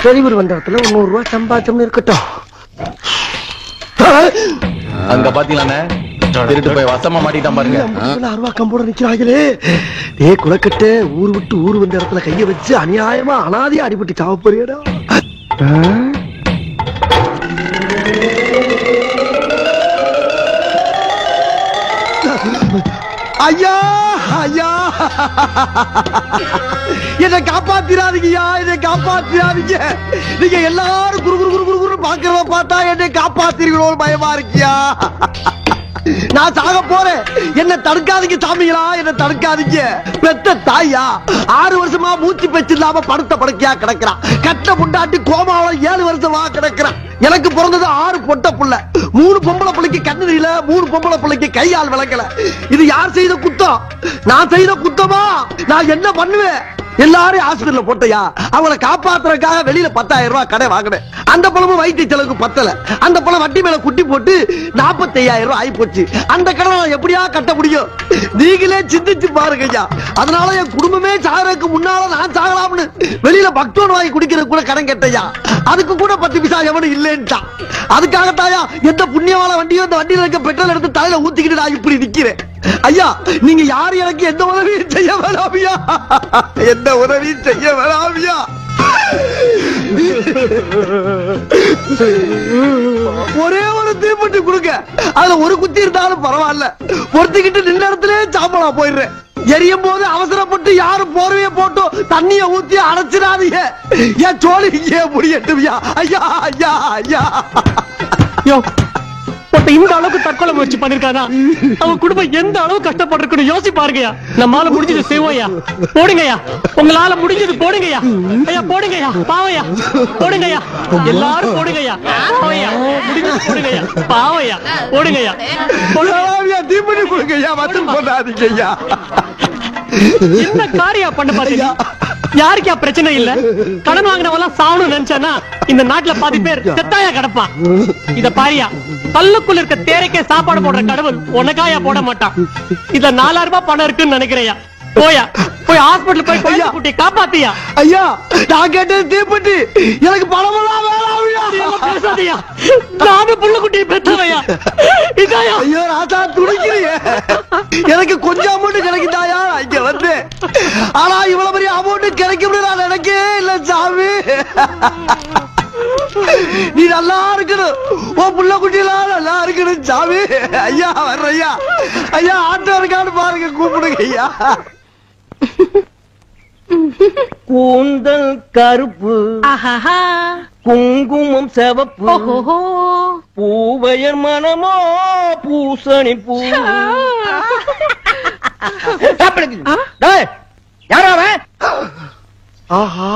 வெளியூர் வந்த இடத்துல 100 ரூபாய் சம்பாதிச்சோம்னு இருக்கட்டும். அங்க பாத்தீங்களானே திருட்டு போய் வசமா மாட்டிட்டான் பாருங்க. 6 ரூபாய் கம்போட நிக்கிறாங்களே. குலக்கட்டு ஊர் விட்டு ஊர் வந்த இடத்துல கைய வச்சு அநியாயமா அனாதையா அடிபட்டு சாவ போறியடா. ஐயா ஐயா, என்னை காப்பாத்திராதீங்கய்யா, என்னை காப்பாத்திராதீங்க. நீங்க எல்லாரும் குரு குரு குரு குரு குரு பாக்குறத பார்த்தா என்னை காப்பாத்திருக்கோ பயமா இருக்கியா. நான் சாக போறேன், என்ன தடுக்காதீங்க சாமிகளா, என்ன தடுக்காதீங்க. பெத்த தாயா 6 வருஷமா மூச்சு பேச்சு இல்லாம படுத்த படுக்கையா கிடக்குறான். கட்ட புண்டாட்டி கோமாவில 7 வருஷமா கிடக்குறான். எனக்கு பிறந்தது 6 பொட்ட புள்ள. 3 பொம்பளை பிள்ளைக்கு கண்ணு தெரியல, 3 பொம்பளை பிள்ளைக்கு கையால் விளக்கல. இது யார் செய்த குத்தம்? நான் செய்த குத்தமா? நான் என்ன பண்ணுவேன்? எல்லாரும் ஹாஸ்பிடல்ல போட்டையா, அவங்களை காப்பாத்துறதுக்காக வெளியில 10,000 ரூபாய் கடை வாங்கினேன். அந்த பணமும் வைத்திய செலவுக்கு பத்தல. அந்த பணம் வட்டி மேல குட்டி போட்டு 45,000 ரூபாய் ஆகி போச்சு. அந்த கடனை நான் எப்படியா கட்ட முடியும்? நீங்களே சிந்திச்சு பாருங்க ஐயா. அதனால என் குடும்பமே சாகறதுக்கு முன்னால நான் சாகலாம்னு வெளியில பக்தோன் வாங்கி குடிக்கிறது கூட கடன் கேட்டையா. அதுக்கு கூட 10 பைசா எவனும் இல்லைன்ட்டான். அதுக்காகத்தாயா எந்த புண்ணியவாள வண்டியோ அந்த வண்டியில இருக்க பெட்ரோல் எடுத்து தலையில ஊத்திக்கிட்டு நான் இப்படி நிக்கிறேன். ஐயா, நீங்க யாரு எனக்கு எந்த உதவியும் செய்ய வேணாமியா, எந்த உதவியும் செய்ய வேணாமியா. ஒரே ஒரு தீப்பெட்டி கொடுங்க, அதுல ஒரு குத்தி இருந்தாலும் பரவாயில்ல. பொறுத்துக்கிட்டு நின்ற இடத்துல சாம்பலா போயிடுறேன். எரியும் போது அவசரப்பட்டு யாரும் போர்வைய போட்டு தண்ணிய ஊத்தி அடைச்சிடாதீங்க. என் சோழி இங்கே முடியட்டும்யா. ஐயா ஐயா ஐயா. இந்த அளவுக்கு தற்கொலை முயற்சி பண்ணிருக்கானா? அவன் குடும்பம் எந்த அளவு கஷ்டப்பட்டிருக்குன்னு யோசி பாருங்கயா. நம்மால முடிஞ்சது செய்வோயா. போடுங்கயா, உங்களால முடிஞ்சது போடுங்கயா. ஐயா போடுங்கயா, பாவையா போடுங்கயா, எல்லாரும் போடுங்கயா. பாவையா முடிஞ்சது போடுங்கயா, பாவையா போடுங்கயா. தீப்பெட்டி கொடுங்கய்யா, வந்து போடாதீங்கய்யா. என்ன காரியம் பண்ண பாத்தீங்க? யாருக்கா பிரச்சனை இல்ல? கடன் வாங்கினவெல்லாம் சாவணும் நினைச்சானா இந்த நாட்டுல பாதி பேர் செத்தாயா கிடப்பான். இத பாரியா, கல்லுக்குள்ள இருக்க தேரைக்கே சாப்பாடு போடுற கடவுள் உனக்காயா போட மாட்டான். இதுல 4,000 ரூபாய் பணம் இருக்குன்னு நினைக்கிறையா? போயா, போய் ஹாஸ்பிடல் போய் பையா குட்டி காப்பாத்தியா. ஐயா, நான் கேட்டது தீப்பெட்டி, எனக்கு பணமெல்லாம் வேணாம்யா. பேசாதீயா, நானும் புள்ள குட்டியை பெற்றவையா. இதாயா? ஐயோ ராசா துடிக்கிறீங்க. எனக்கு கொஞ்சம் அமௌண்ட் கிடைக்குதாயா இங்க வந்து. ஆனா இவ்வளவு பெரிய அமௌண்ட் கிடைக்கும் நான் நினைக்கவே இல்ல சாமி. நீ நல்லா இருக்கணும், உன் புள்ள குட்டியெல்லாம் நல்லா இருக்கணும் சாமி. ஐயா வர்றையா, ஐயா ஆட்டோ இருக்கான்னு பாருங்க, கூப்பிடுங்க ஐயா. கூந்தல் கருப்பு, குங்குமம் சிவப்பு, பூவையர் மனமோ பூசணி பூ. ஆஹா,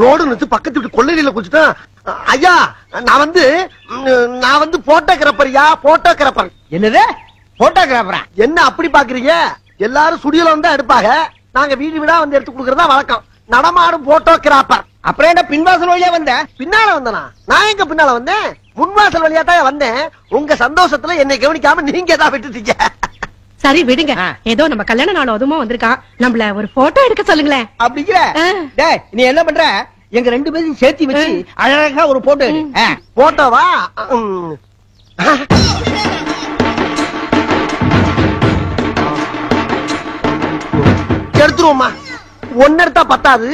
ரோடு நிறுத்து பக்கத்து வீட்டு கொள்ளையில குடிச்சுட்டான். ஐயா, நான் வந்து போட்டோகிராஃபர்யா, போட்டோகிராஃபர். என்னது போட்டோகிராஃபரா? என்ன அப்படி பாக்குறீங்க? எல்லாரும் ஸ்டுடியோல வந்து எடுப்பாங்க, நாங்க வீடு வீடா வந்து எடுத்து கொடுக்கறதா வழக்கம். நடமாடும் போட்டோகிராஃபர். அப்புறம் என்ன பின்வாசல் வழியா வந்த? பின்னால வந்தனா? நான் எங்க பின்னால வந்தேன்? முன்வாசல் வழியா தான் வந்தேன். உங்க சந்தோஷத்துல என்னை கவனிக்காம நீங்க தான் விட்டுட்டீங்க. சரி விடுங்க, ஏதோ நம்ம கல்யாண நாள் அதுமா வந்திருக்கான், நம்மள ஒரு போட்டோ எடுக்க சொல்லுங்களேன். அப்படிங்கிற நீ என்ன பண்ற? எங்க 2 பேரையும் சேர்த்து வச்சு அழகா ஒரு போட்டோ எடு. போட்டோவா? எடுத்துருவோமா? ஒன்னு எடுத்தா பத்தாது,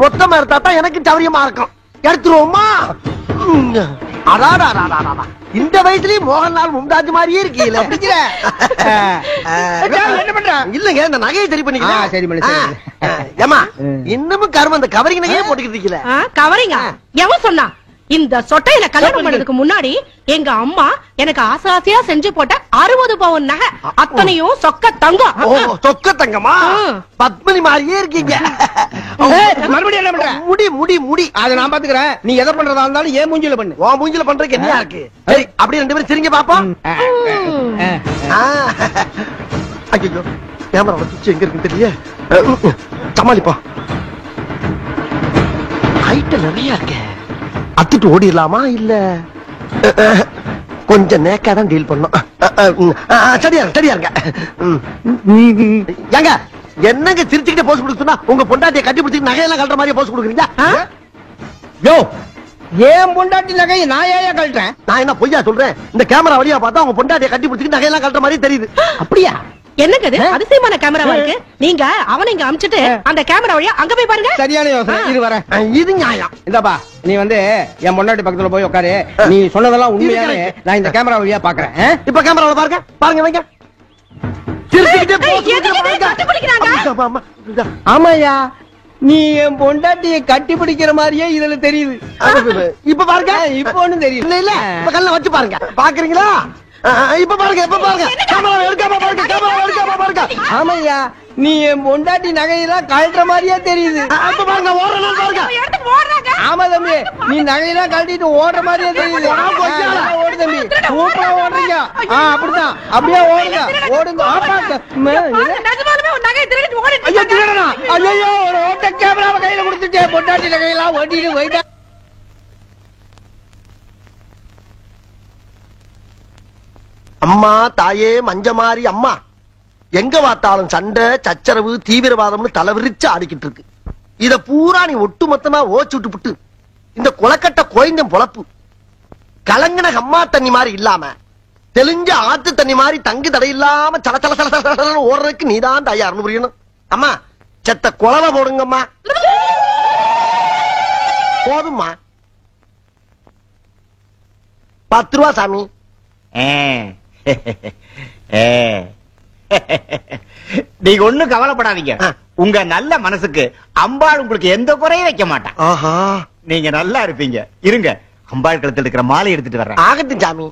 மொத்தமா எடுத்தா தான் எனக்கு சௌரியமா இருக்கும். எடுத்துருவோமா? இந்த வயசுலயும் மோகன்லால் மும்தாஜ் மாதிரியே இருக்கீங்களே. என்ன பண்ற? இல்லங்க, இந்த நகையை சரி பண்ணிக்கிறேன். சரி பண்ணி. ஏமா இன்னமும் கரும அந்த கவரிங் நகையே போட்டுக்கிட்டு இருக்கீங்களே. கவரிங்க எவன் சொன்னா? இந்த சொட்டையில கல்யாணம் பண்ணதுக்கு முன்னாடி எங்க அம்மா எனக்கு ஆசை ஆசையா செஞ்சு போட்ட 60 பவுன் நகை, அத்தனையும் சொக்க தங்கம். சொக்க தங்கமா? பத்மினி மாதிரியே இருக்கீங்க. மறுபடியும் என்ன பண்ற? முடி முடி முடி. அதை நான் பாத்துக்கிறேன். நீ எதை பண்றதா இருந்தாலும் ஏன் மூஞ்சில பண்ணு. ஓ மூஞ்சில பண்றதுக்கு என்ன இருக்கு? சரி, அப்படியே 2 பேரும் சிரிங்க பாப்போம். ஐயோ, கேமரா வச்சு எங்க இருக்குன்னு தெரியல. சமாளிப்போம். ஹைட் நிறைய இருக்கு. அத்துட்டு ஓடிடலாமா இல்ல கொஞ்சம் நேக்காதான் டீல் பண்ணும்? சரியா சரியா இருங்க. ஏங்க என்னங்க சிரிச்சுக்கிட்டே போஸ் கொடுக்க சொன்னா உங்க பொண்டாட்டியை கட்டி பிடிச்சி நகையெல்லாம் கட்டுற மாதிரி போஸ் கொடுக்குறீங்க? யோ ஏன் பொண்டாட்டி நகையை நான் ஏன் கழட்டேன்? நான் என்ன பொய்யா சொல்றேன்? இந்த கேமரா வழியா பார்த்தா உங்க பொண்டாட்டியை கட்டி பிடிச்சி நகையெல்லாம் கட்டுற மாதிரி தெரியுது. அப்படியா? என்னங்க இது அதிசயமான கேமராவா இருக்கு? நீங்க அவனை இங்க அமிச்சிட்டு அந்த கேமரா வழியா அங்க போய் பாருங்க. சரியான யோசனை. இது வரேன். இது நியாயம். இந்தாப்பா நீ வந்து என் பொண்டாட்டி பக்கத்துல போய் உட்காரு. நீ சொன்னதெல்லாம் உண்மையாவே நான் இந்த கேமரா வழியா பாக்குறேன். இப்ப கேமராவை பாருங்க பாருங்க வைங்க. சிரிச்சுக்கிட்டே போஸ் கட்டுப்பிடிக்கிறாங்க. ஆமாயா நீ என் பொண்டாட்டியை கட்டி பிடிக்கிற மாதிரியே இதுல தெரியுது. இப்ப பாருங்க. இப்ப ஒண்ணும் தெரியுது. இல்ல இல்ல இப்ப கல்ல வச்சு பாருங்க. பாக்குறீங்களா? இப்ப பாருங்க இப்ப பாருங்க. கேமரா எடுக்காம பாருங்க. கேமரா எடுக்காம பாருங்க. ஆமாய்யா நீ என் பொண்டாட்டி நகையெல்லாம் கழட்டுற மாதிரியே தெரியுது. இப்ப பாருங்க ஓடுறேன் பாருங்க. எடுத்து ஓடுறாங்க. ஆமா தம்பி நீ நகையெல்லாம் கழட்டிட்டு ஓடுற மாதிரியே தெரியுது. ஓடு தம்பி சூப்பரா ஓடுறீங்க. அப்படிதான் அப்படியே ஓடுங்க ஓடுங்க. நிஜமாலுமே ஒரு நகை திருடிட்டு ஓடிட்டு ஐயோ திருடனா? ஐயோ ஒரு ஓட்ட கேமராவை கையில கொடுத்துட்டே பொண்டாட்டி நகையெல்லாம் ஓட்டிட்டு போயிட்டா. அம்மா தாயே மஞ்சமாரி அம்மா, எங்க பார்த்தாலும் சண்டை சச்சரவு தீவிரவாதம்னு தலைவிரிச்சு ஆடிக்கிட்டு இருக்கு. இத பூரா நீ ஒட்டு மொத்தமா ஓச்சு விட்டு இந்த குளக்கட்ட கோயந்தம் பொழப்பு கலங்கின அம்மா தண்ணி மாதிரி இல்லாம தெளிஞ்ச ஆத்து தண்ணி மாதிரி தங்கு தடை இல்லாம சல சல சல சல ஓடுறதுக்கு நீதான் தயார்னு புரியணும். அம்மா செத்த குளவை போடுங்கம்மா. போதும்மா. 10 ரூபா சாமி. நீங்க ஒண்ணும் கவலைப்படாதீங்க. உங்க நல்ல மனசுக்கு அம்பாள் உங்களுக்கு எந்த குறையும் வைக்க மாட்டான். ஆஹா நீங்க நல்லா இருப்பீங்க. இருங்க அம்பாள் கழுத்துல இருக்கிற மாலை எடுத்துட்டு வர்றேன். ஆகட்டும் சாமி.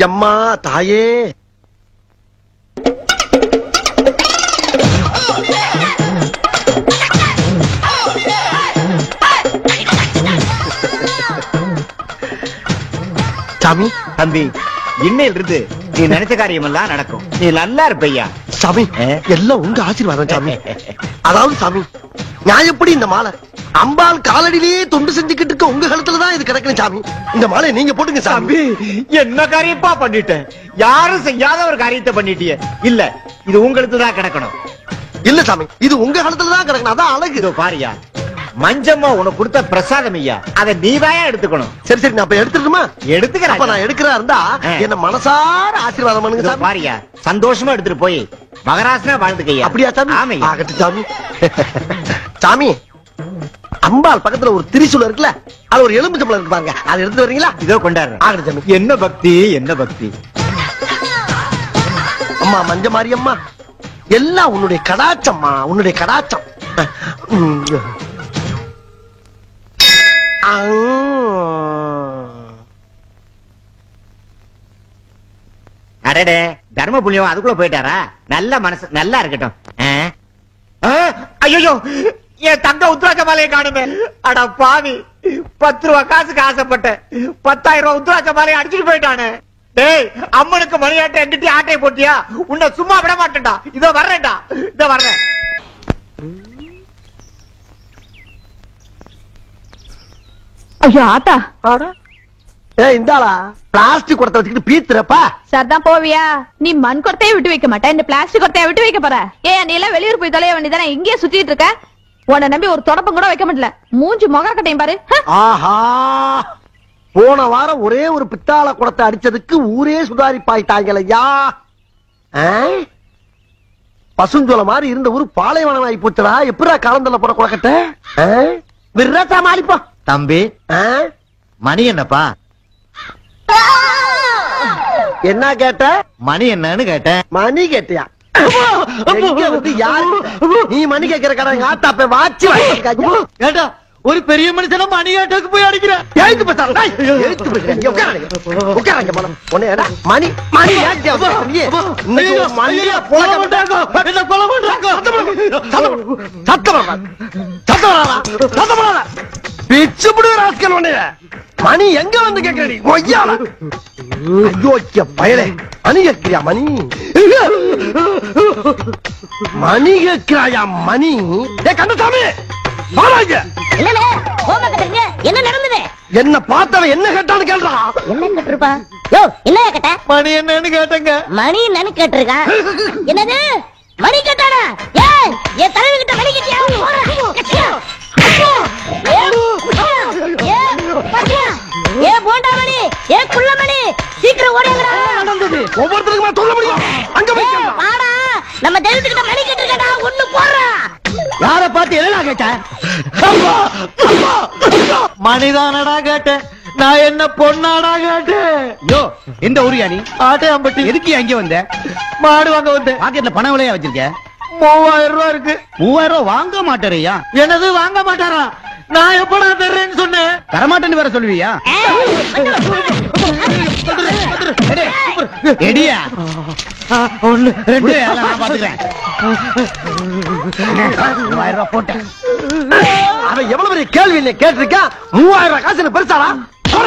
எம்மா தாயே சாமி. தம்பி இன்னையில இருந்து நீ நினைச்ச காரியம் எல்லாம் நடக்கும். நீ நல்லா இருப்பையா சாமி. எல்லாம் உங்க ஆசீர்வாதம் சாமி. அதாவது சாமி நான் எப்படி இந்த மாலை அம்பாள் காலடியிலேயே தொண்டு செஞ்சுக்கிட்டு இருக்க உங்க கழுத்துலதான் இது கிடக்கணும் சாமி. இந்த மாலை நீங்க போட்டுங்க சாமி. என்ன காரியப்பா பண்ணிட்டேன்? யாரும் செய்யாத ஒரு காரியத்தை பண்ணிட்டிய. இல்ல இது உங்களுக்கு தான் கிடக்கணும். இல்ல சாமி இது உங்க கழுத்துலதான் கிடக்கணும். அதான் அழகு. இதோ பாரியா மஞ்சம்மா உனக்கு கொடுத்த பிரசாதம் ஐயா, அதை நீதாயா எடுத்துக்கணும். சரி சரி நான் அப்ப எடுத்துட்டுமா? எடுத்துக்கிறேன். அப்ப நான் எடுக்கிறா இருந்தா என்ன மனசார ஆசீர்வாதம் பண்ணுங்க சாமி. பாரியா சந்தோஷமா எடுத்துட்டு போய் மகராசனா வாழ்ந்துக்கையா. அப்படியா சாமி? ஆமையா. ஆகட்டும் சாமி. சாமி அம்பாள் பக்கத்துல ஒரு திரிசூலம் இருக்குல்ல, அது ஒரு எலும்புச்சம்பளம் இருக்கு பாருங்க, அதை எடுத்து வரீங்களா? இதோ கொண்டாடுறேன். ஆகட்டும் சாமி. என்ன பக்தி என்ன பக்தி. அம்மா மஞ்சமாரி அம்மா எல்லாம் உன்னுடைய கடாச்சம்மா, உன்னுடைய கடாச்சம். அடடே தர்ம புண்ணியம் அதுக்குள்ள போயிட்டாரா? நல்ல மனசு நல்லா இருக்கட்டும். ஐயோ என் தங்க உத்ராட்ச மாலையை காணுமே. அட பாவி 10 ரூபா காசுக்கு ஆசைப்பட்டேன். 10,000 ரூபாய் உத்ராட்ச மாலையை அடிச்சுட்டு போயிட்டானே. டேய் அம்மனுக்கு மணியாட்ட எங்கிட்ட ஆட்டை போட்டியா? உன்னை சும்மா விட மாட்டேன்டா. இதோ வர்றேன்டா. இதோ வர்றேன். ஐயோ ஆத்தா இந்தாளா பிளாஸ்டிக் குடத்தை வச்சுக்கிட்டு பீத்துறப்பா. சரிதான் போவியா? நீ மண் கொட்டையை விட்டு வைக்க மாட்டேன், இந்த பிளாஸ்டிக் கொட்டையை விட்டு வைக்க போற. ஏன் நீ எல்லாம் வெளியூர் போய் தொலைய வேண்டியதானே, இங்கேயே சுத்திட்டு இருக்க? உன்னை நம்பி ஒரு தொடப்பம் கூட வைக்க மாட்டல. மூஞ்சி முக கட்டையும் பாரு. ஆஹா போன வாரம் ஒரே ஒரு பித்தாள குடத்தை அடிச்சதுக்கு ஊரே சுதாரிப்பாயிட்டாங்களையா. பசுஞ்சோல மாதிரி இருந்த ஊரு பாலைவனம் ஆகி போச்சடா. எப்படா காலந்தல போற குடக்கட்ட விரட்டா மாறிப்போ. தம்பி மணி என்னப்பா? என்ன கேட்ட? மணி என்னன்னு கேட்டேன். மணி கேட்டியா? நீ மணி கேட்கிற கடை ஆத்தாப்ப வாட்சி ஏண்டா ஒரு பெரிய மனுஷன மணி ஆட்டோக்கு போய் அடிக்கிற. மணி மணி மணி எங்க வந்து கேட்கிறீ? பயலே மணி கேட்கிறியா? மணி மணி கேட்கிறாயா? மணி கந்தசாமி என்ன நடந்தது? என்ன பார்த்தவன் என்ன கேட்டான்னு கேள்றான். என்ன கேட்டிருப்பா? என்ன கேட்ட? மணி என்னன்னு கேட்டங்க. மணி என்னன்னு கேட்டிருக்கா? என்னது மணி கட்டானா ஏன் என் தலைவி கிட்ட மணி கட்டியா ஏ போண்டா மணி ஏ குள்ள மணி சீக்கிரம் ஓடுங்கடா ஒவ்வொருத்தருக்குமா சொல்ல முடியும் அங்க போய் வாடா நம்ம தெய்வத்து கிட்ட மணி கட்டிருக்கடா ஒண்ணு போறா யார பார்த்து என்ன கேட்ட மணிதானடா கேட்டேன் நான் என்ன பொண்ணாடா கேட்டேன் யோ எந்த ஊரியா நீ ஆட்டையாம்பட்டி எதுக்கு அங்கே வந்த மாடு வாங்க வந்தேன் பாக்கெட்ல பணம் விலையா வச்சிருக்க 3000 ரூபாய் இருக்கு 3000 ரூபாய் வாங்க மாட்டேறியா என்னது வாங்க மாட்டாரா நான் எப்படா தர்றேன்னு சொன்னேன் தரமாட்டேன்னு வேற சொல்லுவியா எடியா 1 2 நான் பாத்துக்கிறேன் 3000 ரூபாய் போட்டேன் அவன் எவ்வளவு பெரிய கேள்வி இல்லை கேட்டிருக்கான் 3000 ரூபாய் காசு பெருசாடா 3000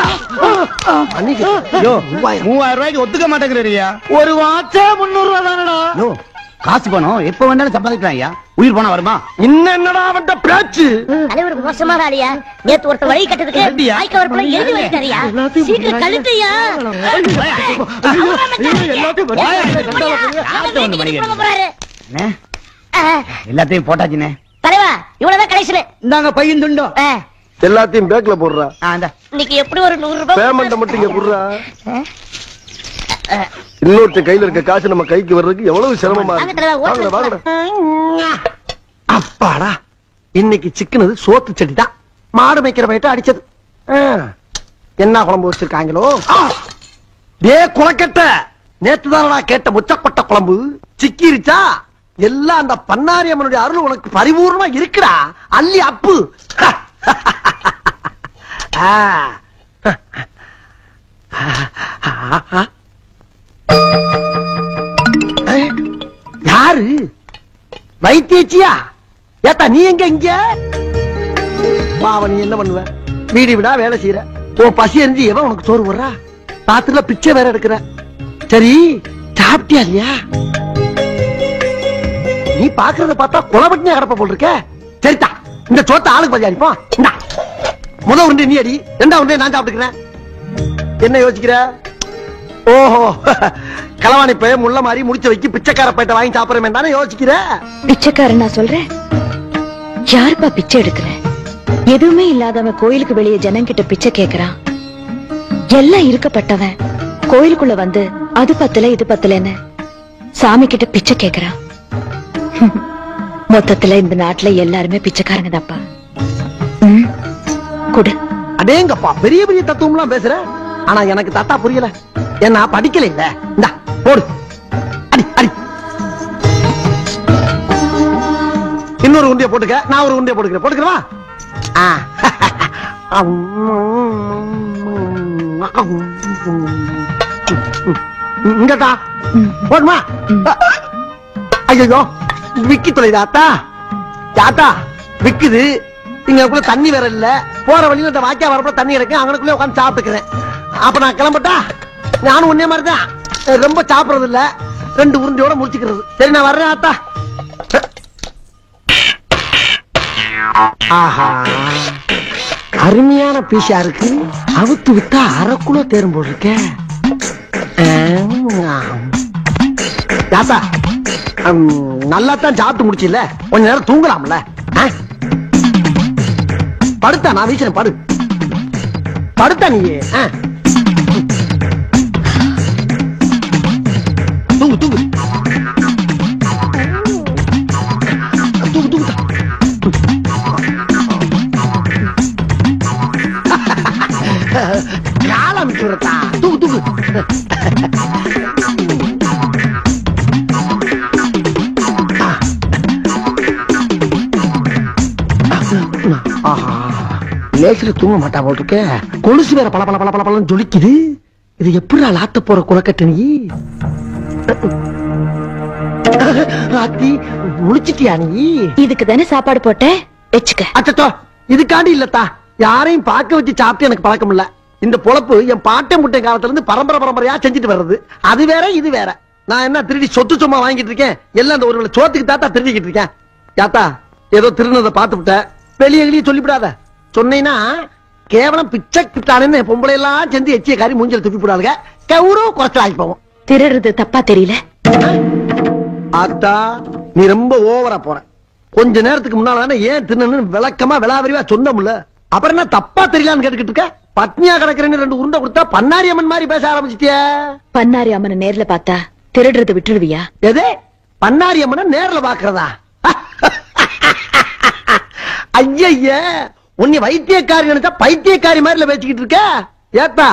ரூபாய்க்கு ஒத்துக்க மாட்டேங்கிறீயா ஒரு வாட்சே 300 ரூபாய் தானடா காசு பணம் எப்ப வேணாலும் சம்பாதிக்கலாம் ஐயா உயிர் பணம் வருமா இன்னும் என்னடா அவன்கிட்ட பேச்சு தலைவர் மோசமான ஆளியா நேத்து ஒருத்த வழி கட்டதுக்கு வாய்க்க வரப்புல எழுதி வச்சிட்டாரியா சீக்கிரம் கழுத்தையா எல்லாத்தையும் போட்டாச்சுனே தலைவா இவ்வளவுதான் கடைசியில இந்தாங்க பையன் துண்டோம் எல்லாத்தையும் பேக்ல போடுறா இன்னைக்கு எப்படி ஒரு 100 ரூபாய் பேமெண்ட் மட்டும் இங்க குடுறா இன்னொருத்த கையில இருக்க காசு நம்ம கைக்கு வர்றதுக்கு எவ்வளவு சிரமமா இருக்கு வாங்கடா அப்பாடா இன்னைக்கு சிக்கனது சோத்து செடி தான் மாடு மேய்க்கிற பயிட்ட அடிச்சது என்ன குழம்பு வச்சிருக்காங்களோ டே குளக்கட்ட நேத்து தானடா கேட்ட முச்சப்பட்ட குழம்பு சிக்கிருச்சா எல்லாம் அந்த பண்ணாரி அம்மனுடைய அருள் உனக்கு பரிபூர்ணமா இருக்குடா அள்ளி அப்பு யாரு வைத்தியச்சியா ஏத்தா நீ எங்க இங்க பாவ நீ என்ன பண்ணுவ வீடு விடா வேலை செய்யற ஓ பசி எரிஞ்சு எவன் உனக்கு சோறு போடுறா பாத்துல பிச்சை வேற எடுக்கிற சரி சாப்பிட்டியா இல்லையா நீ பாக்குறத பார்த்தா குலபட்டினியா கிடப்ப போல் இருக்க சரிதா இந்த சோத்த ஆளுக்கு பதி அடிப்போம் இந்தா முத உருண்டை நீ அடி ரெண்டா உருண்டை நான் சாப்பிட்டுக்கிறேன் என்ன யோசிக்கிற ஓஹோ களவாணி பைய முள்ள மாதிரி முடிச்ச வைக்க பிச்சைக்கார பையட்ட வாங்கி சாப்பிடுறேன் தானே யோசிக்கிற பிச்சைக்காரன் நான் சொல்றேன் யாருப்பா பிச்சை எடுக்கிறேன் எதுவுமே இல்லாதவன் கோயிலுக்கு வெளியே ஜனங்கிட்ட பிச்சை கேக்குறான் எல்லாம் இருக்கப்பட்டவன் கோயிலுக்குள்ள வந்து அது பத்தல இது பத்தலன்னு சாமி கிட்ட பிச்சை கேக்குறான் மொத்தத்துல இந்த நாட்டுல எல்லாருமே பிச்சைக்காரங்க தான்ப்பா குடு அடேங்கப்பா பெரிய பெரிய தத்துவம் எல்லாம் பேசுற ஆனா எனக்கு தாத்தா புரியல என்ன படிக்கல இல்ல இந்தா போடு அடி அடி இன்னொரு உண்டிய போட்டுக்க நான் ஒரு உண்டிய போட்டுக்கிறேன் போட்டுக்கிறவா இங்கடா போடுமா ஐயோ விக்கி தொலைதாத்தா தாத்தா விக்குது இங்க தண்ணி வேற இல்ல போற வழியில இந்த வாக்கியா வரப்ப தண்ணி இருக்கு அங்கனுக்குள்ளே உட்காந்து சாப்பிட்டுக்கிறேன் அப்ப நான் கிளம்பட்டா நானும் ஒன்னே மாதிரிதான் ரொம்ப சாப்பிடுறது இல்ல 2 உருண்டையோட முடிச்சுக்கிறது சரி நான் வர்றேன் ஆத்தா ஆஹா அருமையான பீஸா இருக்கு அவுத்து விட்டா 1/2 கிலோ தேரும் போல் இருக்க தாத்தா நல்லா தான் சாப்பிட்டு முடிச்சில்ல கொஞ்ச நேரம் தூங்கலாம்ல படுத்தா நான் வீசுறேன் படு படுத்தா நீ தூங்கு தூங்கு தூங்கு தூங்கு காலம் விட்டுறதா தூங்கு தூங்கு லேசில தூங்க மாட்டா போல் இருக்க கொலுசு வேற பல பல பல பல பலன்னு ஜொலிக்குது இது எப்படி லாத்த போற குலக்கட்டு நீ முடிச்சிட்டியா நீ இதுக்கு தானே சாப்பாடு போட்ட வச்சுக்க அச்சோ இதுக்காண்டி இல்லத்தா யாரையும் பார்க்க வச்சு சாப்பிட்டு எனக்கு பழக்கம் இல்ல இந்த பொழப்பு என் பாட்டை முட்டை காலத்துல இருந்து பரம்பரை பரம்பரையா செஞ்சுட்டு வர்றது அது வேற இது வேற நான் என்ன திருடி சொத்து சும்மா வாங்கிட்டு இருக்கேன் எல்லாம் அந்த ஒரு சோத்துக்கு தாத்தா திருடிக்கிட்டு இருக்கேன் யாத்தா ஏதோ திருநதை பார்த்து விட்ட வெளியே சொல்லிவிடாத சொன்னீங்கன்னா கேவலம் பிச்சை கிட்டானு பொம்பளை எல்லாம் செஞ்சு எச்சிய காரி மூஞ்சல் துப்பி விடாதுங்க கௌரவ குறைச்சல் ஆகி போவோம் திருடுறது தப்பா தெரியல அத்தா நீ ரொம்ப ஓவரா போற. கொஞ்ச நேரத்துக்கு முன்னால தானே ஏன் தின்னு விளக்கமா விளாவரிவா சொன்னோம்ல. அப்புறம் என்ன தப்பா தெரியலான்னு கேட்டுக்கிட்டு இருக்க? பத்னியா கிடக்குறேன்னு 2 உருண்டை கொடுத்தா பண்ணாரி அம்மன் மாதிரி பேச ஆரம்பிச்சிட்டிய. பண்ணாரி அம்மனை நேர்ல பார்த்தா திருடுறத விட்டுருவியா? எது பண்ணாரி அம்மனை நேர்ல பாக்குறதா? ஐய உன்னை வைத்தியக்காரி நினைச்சா பைத்தியக்காரி மாதிரி பேசிக்கிட்டு இருக்க. ஏத்தா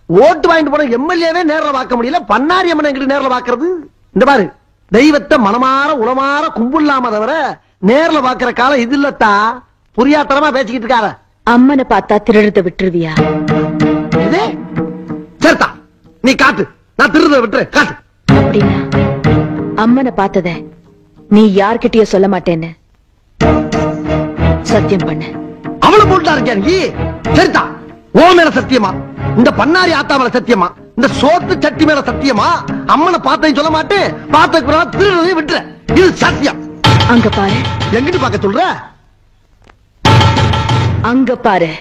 ஓட்டு வாங்கிட்டு போன எம்எல்ஏவே நேர்ல பார்க்க முடியல, பண்ணாரி அம்மனை எங்கிட்ட நேர்ல பாக்குறது? இந்த பாரு, தெய்வத்தை மனமாற உளமாற கும்பிடலாம தவிர நேர்ல பாக்குற காலம் இது இல்லத்தா. புரியாத்தனமா பேசிக்கிட்டு இருக்காத. அம்மனை பார்த்தா திருடுறத விட்டுருவியா? சரிதா, நீ காட்டு, நான் திருடுறத விட்டுரு, காட்டு. அப்படின்னா அம்மனை பார்த்தத நீ யார்கிட்டயும் சொல்ல மாட்டேன்னு சத்தியம் பண்ணு. அவளை போட்டா இருக்கியா நீ? சரிதா, ஓ மேல சத்தியமா, இந்த பண்ணாரி ஆத்தா மேல சத்தியமா, இந்த சோத்து சட்டி மேல சத்தியமா, அம்மனை பார்த்தேன்னு சொல்ல மாட்டேன், பார்த்த திருடுறதையும் விட்டுற. இது சத்தியம். அங்க பாரு. எங்கிட்டு பார்க்க சொல்ற? அங்க பாரு.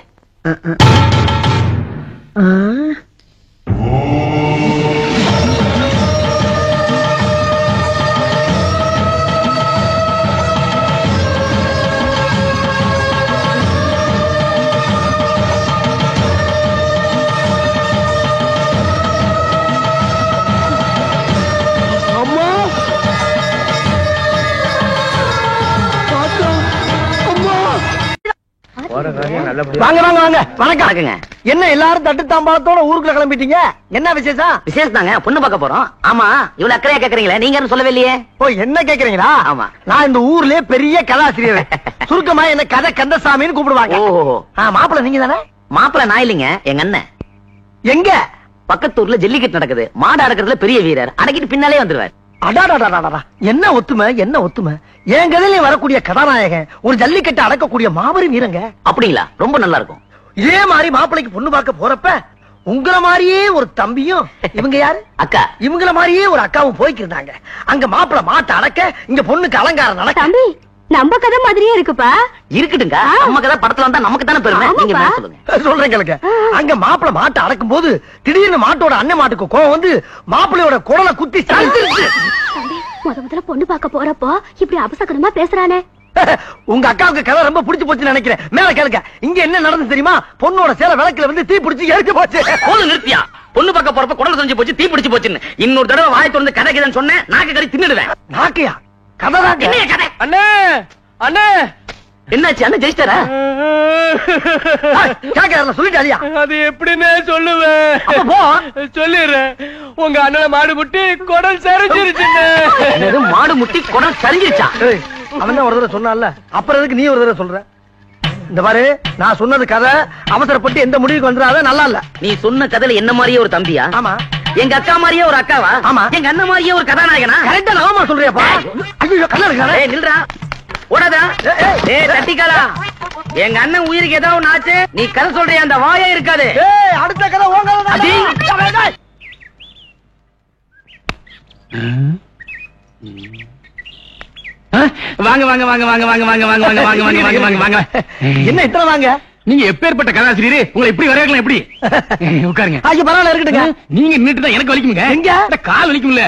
வாங்க வாங்க வாங்க. வணக்கம். என்ன எல்லாரும் தட்டு தாம்பாளத்தோட ஊருக்குள்ள கிளம்பிட்டீங்க? என்ன விசேஷம்? விசேஷம் தாங்க, பொண்ணு பார்க்க போறோம். ஆமா, இவ்வளவு அக்கறையா கேக்குறீங்களே, நீங்க யாரும் சொல்லவே இல்லையே. ஓ, என்ன கேக்குறீங்களா? ஆமா, நான் இந்த ஊர்லயே பெரிய கதாசிரியர். சுருக்கமா என்ன கதை கந்தசாமின்னு கூப்பிடுவாங்க. ஓஹோ, மாப்பிள்ள நீங்க தானே? மாப்பிள்ள நான் இல்லைங்க, எங்க அண்ணன். எங்க? பக்கத்தூர்ல ஜல்லிக்கட்டு நடக்குது, மாடு அடக்கிறதுல பெரிய வீரர், அடக்கிட்டு பின்னாலே வந்துருவார். அடாடாடாடா, என்ன ஒத்துமை, என்ன ஒத்துமை. என் கதையில வரக்கூடிய கதாநாயகன் ஒரு ஜல்லிக்கட்டு அடக்கக்கூடிய மாபெரும் வீரங்க. அப்படிங்களா? ரொம்ப நல்லா இருக்கும். இதே மாதிரி மாப்பிள்ளைக்கு பொண்ணு பார்க்க போறப்ப உங்கள மாதிரியே ஒரு தம்பியும், இவங்க யாரு அக்கா, இவங்கள மாதிரியே ஒரு அக்காவும் போய்க்கிருந்தாங்க. அங்க மாப்பிள்ள மாட்டை அடக்க, இங்க பொண்ணுக்கு அலங்காரம் நடக்க. தம்பி, நம்ம கதை மாதிரியே இருக்குப்பா. இருக்கட்டுங்க, நம்ம கதை படத்துல வந்தா நமக்கு தானே பெருமை. நீங்க மேல சொல்லுங்க. சொல்றேன் கேளுங்க. அங்க மாப்பிள்ள மாட்டை அடக்கும் போது திடீர்னு மாட்டோட அண்ணன் மாட்டுக்கு கோவம் வந்து மாப்பிள்ளையோட குடலை குத்தி சாய்ச்சிருச்சு. முதல்ல பொண்ணு பார்க்க போறப்போ இப்படி அபசகரமா பேசுறானே. உங்க அக்காவுக்கு கதை ரொம்ப பிடிச்சு போச்சுன்னு நினைக்கிறேன். மேல கேளுங்க. இங்க என்ன நடந்து தெரியுமா? பொண்ணோட சேலை விளக்குல வந்து தீ பிடிச்சு எரிச்சு போச்சு. போது நிறுத்தியா? பொண்ணு பார்க்க போறப்ப குடல் செஞ்சு போச்சு, தீ பிடிச்சு போச்சுன்னு இன்னொரு தடவை வாய் திறந்து கதை கதைன்னு சொன்னேன், நாக்கு கறி தின்னுடுவேன். நாக்கையா? கதை தான். என்ன கதை? அண்ணே அண்ணே, என்னாச்சு? அண்ணன் ஜெயிச்சிட்டாரா? கேட்க சொல்லிட்டாரியா? அது எப்படின்னு சொல்லுவேன். அப்ப போ. சொல்லிடுறேன். உங்க அண்ணனை மாடு முட்டி குடல் சரிஞ்சிருச்சுன்னு. என்னது, மாடு முட்டி குடல் சரிஞ்சிருச்சா? அவன் தான் ஒரு தடவை சொன்னான்ல, அப்புறம் எதுக்கு நீ ஒரு தடவை சொல்ற? இந்த பாரு, நான் சொன்னது கதை, அவசரப்பட்டு எந்த முடிவுக்கு வந்துடாத, நல்லா இல்ல. நீ சொன்ன கதையில என்ன மாதிரியே ஒரு தம்பியா? ஆமா. எங்க அக்கா மாதிரியே ஒரு அக்காவா? ஆமா. எங்க அண்ணன் மாதிரியே ஒரு கதாநாயகனா? கரெக்டா நாம சொல்றியாப்பா? ஐயோ, கல்ல இருக்கானே. ஏய் நில்றா, ஓடாதா. ஏய் தட்டிக்காலா, எங்க அண்ணன் உயிருக்கு ஏதாவது ஒண்ணு ஆச்சு, நீ கதை சொல்றிய அந்த வாயே இருக்காது. ஏய், அடுத்த கதை உங்க கதை. வாங்க வாங்க வாங்க வாங்க வாங்க வாங்க வாங்க வாங்க வாங்க வாங்க வாங்க வாங்க வாங்க. என்ன இத்தனை வாங்க? நீங்க எப்பேற்பட்ட கதாசிரியர், உங்களை இப்படி வரையலாம் எப்படி? உட்காருங்க. ஐயோ, பரவாயில்ல, இருக்கட்டுங்க. நீங்க நின்னுட்டு தான் எனக்கு வலிக்குங்க. எங்க? கால் வலிக்கும்ல.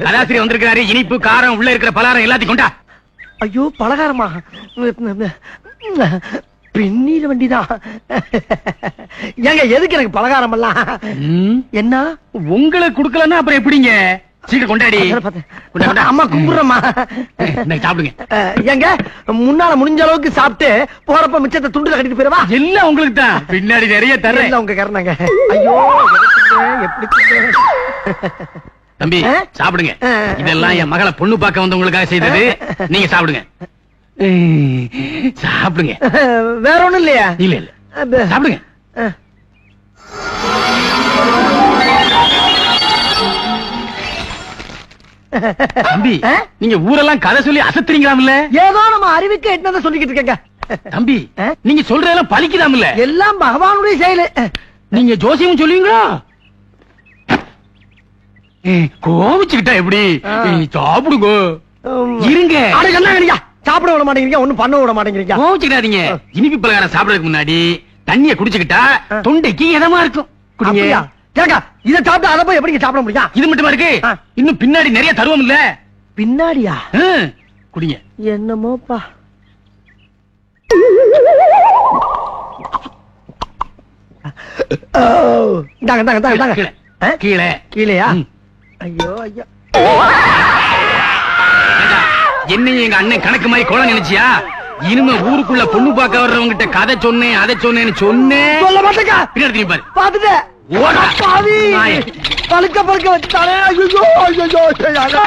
கதாசிரியர் வந்திருக்காரு. இனிப்பு காரம் உள்ள இருக்கிற பலகாரம் எல்லாத்தையும் கொண்டா. ஐயோ, பலகாரமா? பெண்ணீர் வண்டிதான். ஏங்க, எதுக்கு எனக்கு பலகாரம் எல்லாம்? என்ன உங்களுக்கு குடுக்கலன்னா அப்புறம் எப்படிங்க? சீக்கிரம் கொண்டாடி. அம்மா கும்பிடுறமா. சாப்பிடுங்க. ஏங்க, முன்னால முடிஞ்ச அளவுக்கு சாப்பிட்டு போறப்ப மிச்சத்தை துண்டுல கட்டிட்டு போயிடவா? எல்லாம் உங்களுக்கு தான், பின்னாடி நிறைய தர்றேன். உங்க கரணங்க. ஐயோ, எப்படி தம்பி சாப்பிடுங்க. இதெல்லாம் என் மகளை பொண்ணு பார்க்க வந்தவங்களுக்காக செய்தது. நீங்க சாப்பிடுங்க. சாப்பிடுங்க. வேற ஒண்ணும் இல்லையா? இல்ல இல்ல, சாப்பிடுங்க. தம்பி, நீங்க ஊரெல்லாம் கதை சொல்லி அசத்துறீங்களாம்ல? ஏதோ நம்ம அறிவுக்கு என்னதான் சொல்லிக்கிட்டு இருக்கேங்க. தம்பி, நீங்க சொல்றதெல்லாம் பலிக்குதாம்ல? எல்லாம் பகவானுடைய செயலு. நீங்க ஜோசியம் சொல்லுவீங்களா? கோவிச்சுக்கிட்டா எப்படி? சாப்பிடுங்க. இருங்க. சாப்பிட விட மாட்டேங்கிறீங்க, ஒண்ணும் பண்ண விட மாட்டேங்கிறீங்க. கோவிச்சுக்கிட்டாதீங்க. இனிப்பு பலகாரம் சாப்பிடறதுக்கு முன்னாடி தண்ணிய குடிச்சுக்கிட்டா தொண்டைக்கு இதமா இருக்கும். குடிங்க. இதை சாப்பிட்டு அதை போய் எப்படி சாப்பிட முடியும்? இது மட்டுமா இருக்கு, இன்னும் பின்னாடி நிறைய தருவோம் இல்ல. பின்னாடியா? குடிங்க. என்னமோப்பா. கீழே கீழையா? ஐயோ ஐயோ. என்னையும் எங்க அண்ணன் கணக்கு மாதிரி கொலை நினைச்சியா? இனிமே ஊருக்குள்ள பொண்ணு பார்க்க வர்றவங்கிட்ட கதை சொன்னேன் அதை சொன்னேன்னு சொன்னேன். சொல்ல மாட்டேங்க. பின்னாடி பாரு. பாத்துட்டேன். ஓடா பாவி. பழுக்க பழுக்க வச்சுட்டானே. ஐயோ ஐயோ.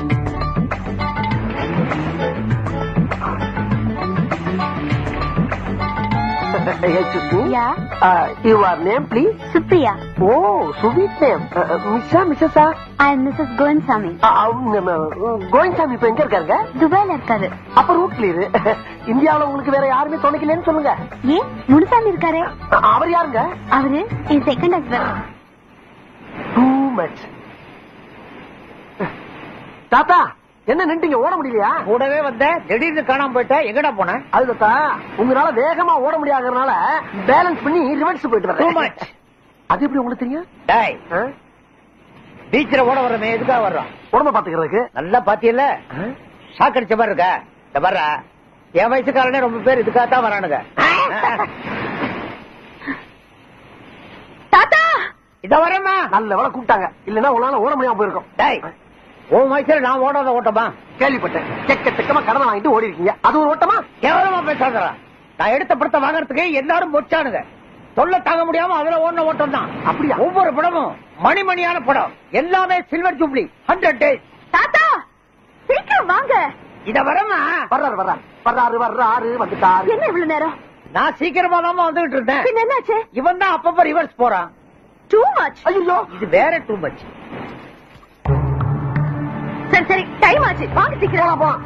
Your name, please? Supriya. Oh, sweet name. Mrs. I am Mrs. Govinsamy. Govindasamy இப்ப எங்க இருக்காருங்க? துபாயில இருக்காரு. அப்ப ரூட் கிளியர். இந்தியாவுல உங்களுக்கு வேற யாருமே துணைக்கலன்னு சொல்லுங்க. ஏன் முனுசாமி இருக்காரு? அவர் யாருங்க? அவரு என் செகண்ட் ஹஸ்பண்ட். Too much. தாத்தா என்ன நின்றுங்க? ஓட முடியலையா? கூடவே வந்த திடீர்னு காணாம போயிட்ட. எங்கடா போன? அது தாத்தா உங்களால வேகமா ஓட முடியாதனால பேலன்ஸ் பண்ணி ரிவர்ஸ் போயிட்டு வரேன். அது எப்படி உங்களுக்கு தெரியும்? டேய், பீச்சில் ஓட வர்றமே எதுக்காக வர்றோம்? உடம்ப பாத்துக்கிறதுக்கு. நல்லா பாத்தியல்ல, ஷாக் அடிச்ச மாதிரி இருக்க. இந்த வர்ற என் வயசுக்காரனே ரொம்ப பேர் இதுக்காகத்தான் வரானுங்க. தாத்தா இத வரமா நல்ல வேலை கூப்பிட்டாங்க. இல்லன்னா உங்களால ஓட முடியாம போயிருக்கும். டேய், உன் வயசுல நான் ஓடாத ஓட்டமா? கேள்விப்பட்டேன். செக்கமா கடனை வாங்கிட்டு ஓடி இருக்கீங்க. அது ஒரு ஓட்டமா? கேவலமா பேசாதடா. நான் எடுத்த படத்தை வாங்கறதுக்கு எல்லாரும் மொச்சானுங்க. சொல்ல தாங்க முடியாம அதுல ஓடின ஓட்டம் தான். அப்படியா? ஒவ்வொரு படமும் மணிமணியான படம். எல்லாமே சில்வர் ஜூப்ளி. 100 days. தாத்தா சீக்கிரம் வாங்க. இத வரமா வர்றாரு வந்துட்டாரு. என்ன இவ்வளவு நேரம்? நான் சீக்கிரமா தான் வந்துகிட்டு இருந்தேன். பின்ன என்னாச்சு? இவன் தான் அப்பப்ப ரிவர்ஸ் போறான். Too much. ஐயோ இது வேற டூ மச். சரி சரி டைம் ஆச்சு, வாங்க சீக்கிரம். போலாம்.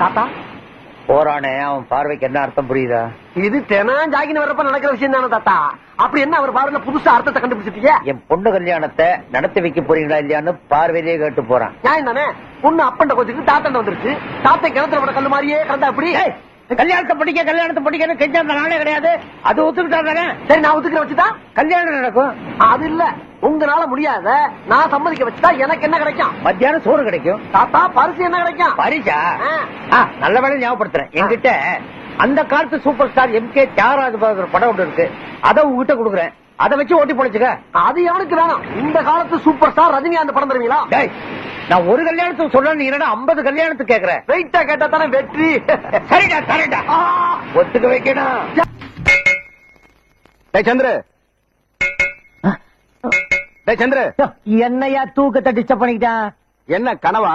தாத்தா போறானே, அவன் பார்வைக்கு என்ன அர்த்தம் புரியுதா? இது தினம் ஜாகின்னு வரப்ப நடக்கிற விஷயம் தானே தாத்தா. அப்படி என்ன அவர் பார்வையில புதுசா அர்த்தத்தை கண்டுபிடிச்சிட்டீங்க? என் பொண்ணு கல்யாணத்தை நடத்தி வைக்க போறீங்களா இல்லையான்னு பார்வையிலேயே கேட்டு போறான். நியாயம் தானே. பொண்ணு அப்பண்ட கோச்சுக்கு தாத்தண்ட வந்துருச்சு. தாத்தை கிணத்துல விட கல்லு மாதிரியே கிடந்தா அப்படி. கல்யாணத்தை படிக்கன்னு கெஞ்ச அந்த நாளே கிடையாது. அது ஒத்துக்கிட்டா தானே? சரி நான் ஒத்துக்கிற வச்சுட்டா கல்யாணம் நடக்கும். அது இல்ல, உங்களால முடியாத நான் சம்மதிக்க வச்சுட்டா எனக்கு என்ன கிடைக்கும்? மத்தியானம் சோறு கிடைக்கும். தாத்தா பரிசு என்ன கிடைக்கும்? பரிசா? நல்ல வேலை ஞாபகப்படுத்துறேன். என்கிட்ட அந்த காலத்து சூப்பர் ஸ்டார் MK தியாகராஜ படம் ஒன்று இருக்கு. அதை உங்ககிட்ட கொடுக்குறேன். அதை வச்சு ஓட்டி பொழைச்சுக்க. அது எவனுக்கு வேணும்? இந்த காலத்து சூப்பர் ஸ்டார் ரஜினிகாந்த் படம் தருவீங்களா? நான் ஒரு கல்யாணத்துக்கு சொல்றேன், 50 கல்யாணத்துக்கு கேக்குறேன். வெயிட்டா கேட்டா தானே வெற்றி. சரிடா சரிடா, ஒத்துக்க வைக்கணும். சந்திர சந்திர என்னையா தூக்கத்தை டிஸ்டர்ப் பண்ணிக்கிட்டான்? என்ன கனவா?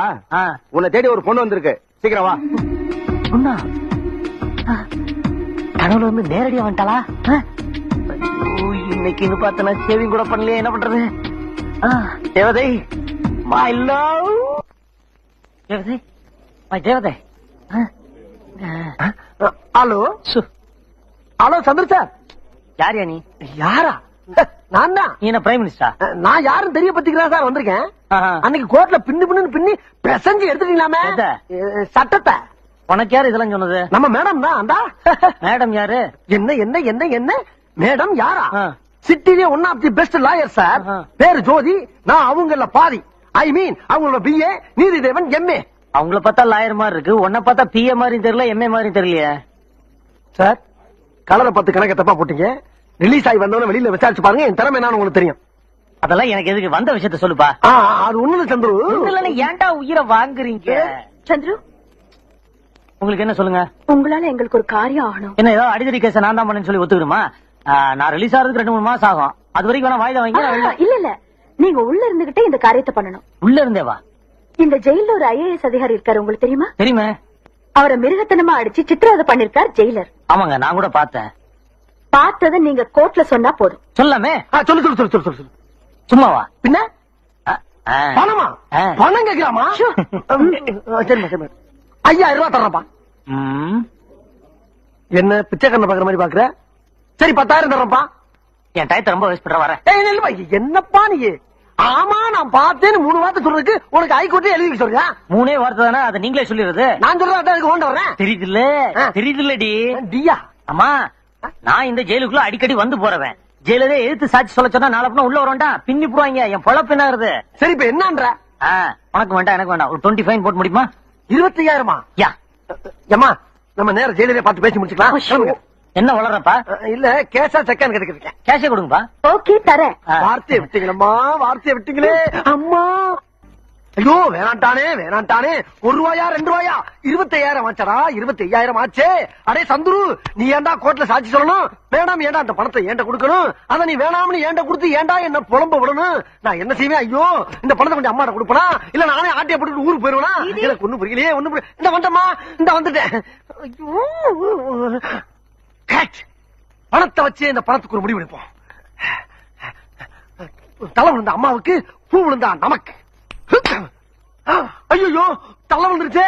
உன்னை தேடி ஒரு பொண்ணு வந்திருக்கு, சீக்கிரம் வா. பொண்ணா? கனவுல வந்து நேரடியா வந்துட்டாளா? இன்னைக்கு பார்த்தனா சேவிங் கூட பண்ணலையே, என்ன பண்றது? தேவதை, மை லவ். தேவதை, மை தேவதை. ஹலோ ஹலோ சந்திர சார். யாரியா நீ? யாரா? நான் தான். நீ என்ன பிரைம் மினிஸ்டர்? நான் யாரும் தெரிய பத்திக்கிறா சார் வந்திருக்கேன். அன்னைக்கு கோர்ட்ல பின்னு பிரசஞ்சு எடுத்துட்டீங்களாமே சட்டத்தை. உனக்கு யாரு இதெல்லாம் சொன்னது? நம்ம மேடம் தான். அந்த மேடம் யாரு? என்ன என்ன என்ன என்ன மேடம் யாரா? சிட்டிலே one of the best lawyer sir. பேரு ஜோதி. நான் அவங்கள பாதி. ஐ மீன் அவங்களோட BA, நீதிதேவன் MA. அவங்கள பார்த்தா லாயர் மாதிரி இருக்கு, உன்னை பார்த்தா PA மாதிரி தெரியல, MA மாதிரி தெரியலையே சார். கலரை 10 கணக்க தப்பா போட்டீங்க. ரிலீஸ் ஆகி வந்தவன வெளியில விசாரிச்சு பாருங்க, என் திறமை என்னன்னு உங்களுக்கு தெரியும். அதெல்லாம் எனக்கு எதுக்கு? வந்த விஷயத்த சொல்லுப்பா. அது ஒண்ணு சந்துரு. ஏன்டா உயிரை வாங்குறீங்க? சந்துரு, உங்களுக்கு என்ன சொல்லுங்க? உங்களால எங்களுக்கு ஒரு காரியம் ஆகணும். என்ன ஏதோ அடிதடி கேஸ நான் தான் பண்ணேன்னு சொல்லி ஒத்துக்கிறோமா? நான் ரிலீஸ் ஆகிறதுக்கு 2-3 மாசம் ஆகும். அது வரைக்கும் வேணா வாய்தா வாங்கி. இல்ல இல்ல, நீங்க உள்ள இருந்துகிட்டே இந்த காரியத்தை பண்ணணும். உள்ள இருந்தேவா? இந்த ஜெயில ஒரு IAS அதிகாரி இருக்காரு, உங்களுக்கு தெரியுமா? தெரியுமே. அவரை மிருகத்தனமா அடிச்சு சித்திரவதை பண்ணிருக்கார் ஜெயிலர். ஆமாங்க, நான் கூட பார்த்தேன். பார்த்ததை நீங்க கோர்ட்ல சொன்னா போதும். சொல்லாமே. சொல்லு சொல்லு சொல்லு சொல்லு சொல்லு. சும்மாவா? பின்ன பணமா? பணம் கேட்கலாமா? சரி சரி, 5000 ரூபாய் தர்றப்பா. என்ன பிச்சைக்காரன் பாக்குற மாதிரி பாக்குற? சரி 10,000 தர்றப்பா. என் டயத்தை ரொம்ப வேஸ்ட் பண்ற. வரேன். என்னப்பா நீ ஆமா நான் பார்த்தேன்னு 3 வார்த்தை சொல்றதுக்கு உனக்கு ஹைகோர்ட்டே எழுதி சொல்றியா? 3 வார்த்தை தானே, அதை நீங்களே சொல்லிடுறது. நான் சொல்றேன் அதுக்கு கொண்டு வரேன். தெரியுதுல்ல தெரியுதுல்லடி. டியா அம்மா, நான் இந்த ஜெயிலுக்குள்ள அடிக்கடி வந்து போறவன். ஜெயிலரே எழுத்து சாட்சி சொல்ல சொன்னா நாளை உள்ள வரண்டா பின்னி போடுவாங்க. என் பொழப்பு என்ன ஆகுது? சரி இப்ப என்னன்ற? உனக்கு வேண்டாம் எனக்கு வேண்டாம். ஒரு 20 ஃபைன் போட்டு முடியுமா? 25,000 யா ஏமா நம்ம நேரம் ஜெயிலரே பார்த்து பேசி முடிச்சுக்கலாம். என்ன வளர்றப்பா? இல்ல கேஷா செக்கான்னு கேட்டுக்கிறேன். கேஷே கொடுங்கப்பா. ஓகே தரேன். வார்த்தையை விட்டீங்களம்மா, வார்த்தையை விட்டீங்களே அம்மா. ஐயோ வேணாண்டானே 1 ரூபாயா 2 ரூபாயா 25,000 ஆச்சடா. 25,000 ஆச்சே. அடே சந்துரு, நீ ஏன்டா கோர்ட்ல சாட்சி சொல்லணும்? வேணாம் ஏன்டா அந்த பணத்தை ஏன்ட கொடுக்கணும்? அத நீ வேணாம்னு ஏன்ட கொடுத்து ஏன்டா என்ன புலம்ப விடணும்? நான் என்ன செய்வேன்? ஐயோ இந்த பணத்தை கொஞ்சம் அம்மாட்ட கொடுப்பனா இல்ல நானே ஆட்டிய போட்டு ஊருக்கு போயிருவேனா? எனக்கு ஒண்ணும் புரியலையே. இந்த வந்தம்மா, இந்த வந்துட்டேன். ஐயோ பணத்தை வச்சு இந்த பணத்துக்கு ஒரு முடிவு எடுப்போம். தலை விழுந்த அம்மாவுக்கு பூ விழுந்தா நமக்கு. ஐயோ தலை விழுந்துருச்சே.